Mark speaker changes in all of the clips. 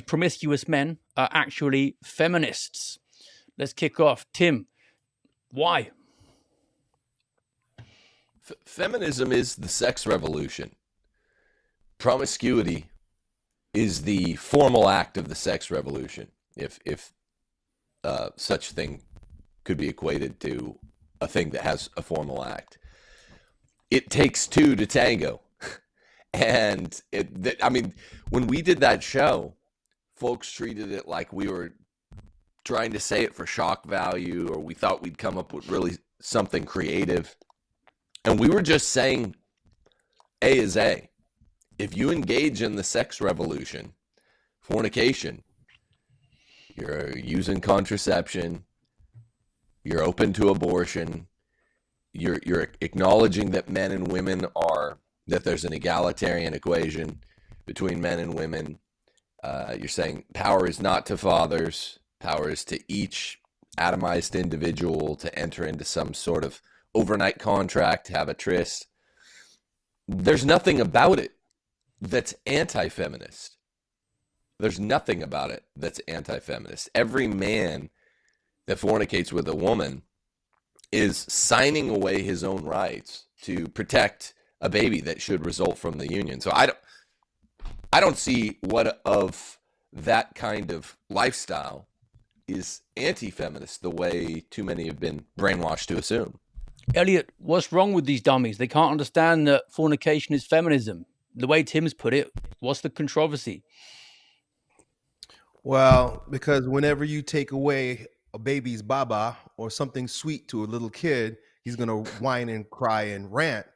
Speaker 1: promiscuous men are actually feminists? Let's kick off. Tim, why?
Speaker 2: Feminism is the sex revolution. Promiscuity is the formal act of the sex revolution, if such thing could be equated to a thing that has a formal act. It takes two to tango. And when we did that show, folks treated it like we were trying to say it for shock value, or we thought we'd come up with really something creative. And we were just saying A is A. If you engage in the sex revolution, fornication, you're using contraception, you're open to abortion, you're acknowledging that men and women that there's an egalitarian equation between men and women. You're saying power is not to fathers, power is to each atomized individual to enter into some sort of overnight contract, have a tryst. There's nothing about it that's anti-feminist. There's nothing about it that's anti-feminist. Every man that fornicates with a woman is signing away his own rights to protect a baby that should result from the union. So I don't see what of that kind of lifestyle is anti-feminist the way too many have been brainwashed to assume.
Speaker 1: Elliot, what's wrong with these dummies? They can't understand that fornication is feminism. The way Tim's put it, what's the controversy?
Speaker 3: Well, because whenever you take away a baby's baba or something sweet to a little kid, he's going to whine and cry and rant.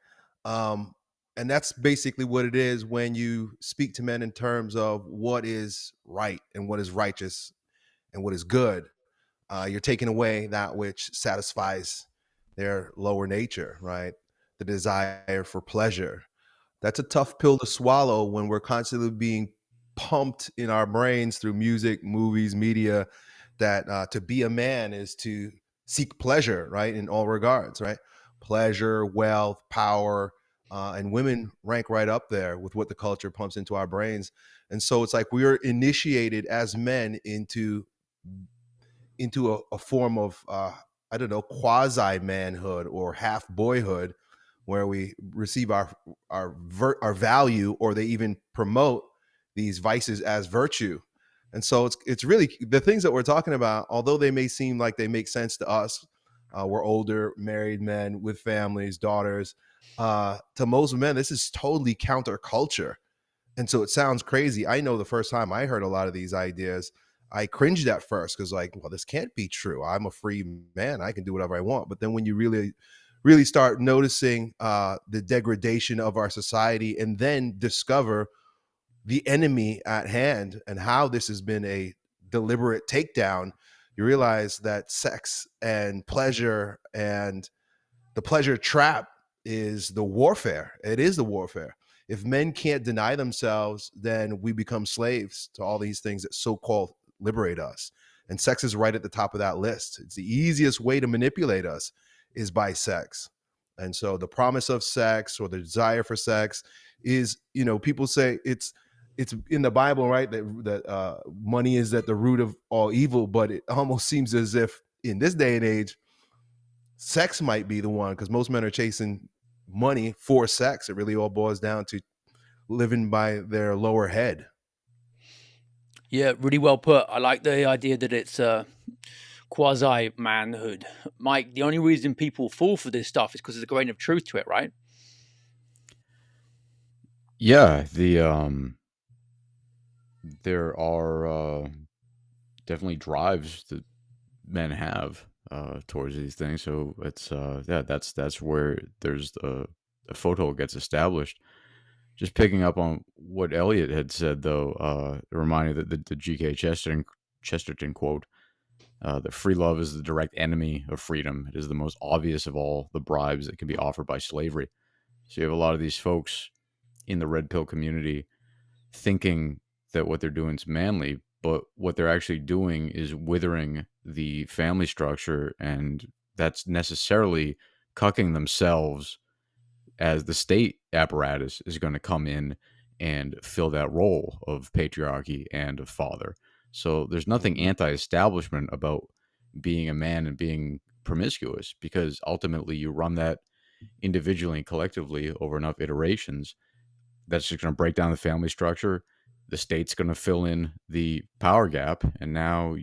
Speaker 3: And that's basically what it is when you speak to men in terms of what is right and what is righteous and what is good. You're taking away that which satisfies their lower nature, right? The desire for pleasure. That's a tough pill to swallow when we're constantly being pumped in our brains through music, movies, media, that to be a man is to seek pleasure, right? In all regards, right? Pleasure, wealth, power, and women rank right up there with what the culture pumps into our brains. And so it's like we are initiated as men into a form of quasi-manhood or half boyhood, where we receive our value, or they even promote these vices as virtue. And so it's really the things that we're talking about, although they may seem like they make sense to us. We're older, married men with families, daughters. To most men, this is totally counterculture. And so it sounds crazy. I know the first time I heard a lot of these ideas, I cringed at first because, like, well, this can't be true. I'm a free man. I can do whatever I want. But then when you really start noticing the degradation of our society, and then discover the enemy at hand and how this has been a deliberate takedown, you realize that sex and pleasure and the pleasure trap is the warfare. It is the warfare. If men can't deny themselves, then we become slaves to all these things that so-called liberate us. And sex is right at the top of that list. It's the easiest way to manipulate us is by sex. And so the promise of sex, or the desire for sex, is, people say it's in the Bible, right? That money is at the root of all evil, but it almost seems as if in this day and age, sex might be the one, because most men are chasing money for sex. It really all boils down to living by their lower head.
Speaker 1: Yeah, really well put. I like the idea that it's quasi-manhood. Mike, the only reason people fall for this stuff is because there's a grain of truth to it, right?
Speaker 4: Yeah, there are definitely drives that men have towards these things. So it's that's where there's a photo gets established. Just picking up on what Elliot had said, though, it reminded that the G.K. Chesterton quote, that free love is the direct enemy of freedom. It is the most obvious of all the bribes that can be offered by slavery. So you have a lot of these folks in the red pill community thinking that what they're doing is manly, but what they're actually doing is withering the family structure, and that's necessarily cucking themselves, as the state apparatus is going to come in and fill that role of patriarchy and of father. So there's nothing anti-establishment about being a man and being promiscuous, because ultimately you run that individually and collectively over enough iterations. That's just going to break down the family structure. The state's going to fill in the power gap, and now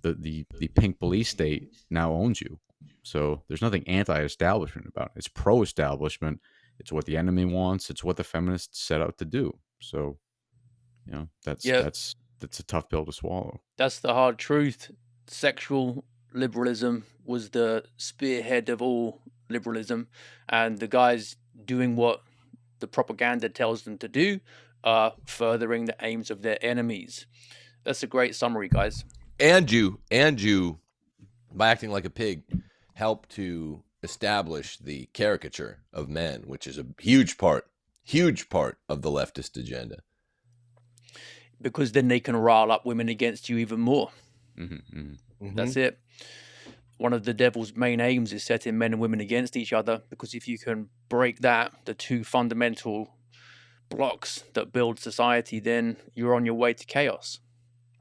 Speaker 4: the pink police state now owns you. So there's nothing anti-establishment about it. It's pro-establishment. It's what the enemy wants. It's what the feminists set out to do. So, that's
Speaker 1: Yeah.
Speaker 4: a tough pill to swallow.
Speaker 1: That's the hard truth. Sexual liberalism was the spearhead of all liberalism, and the guys doing what the propaganda tells them to do are furthering the aims of their enemies. That's a great summary, guys.
Speaker 2: And you, by acting like a pig, help to establish the caricature of men, which is a huge part of the leftist agenda.
Speaker 1: Because then they can rile up women against you even more. That's it. One of the devil's main aims is setting men and women against each other, because if you can break that, the two fundamental blocks that build society, then you're on your way to chaos.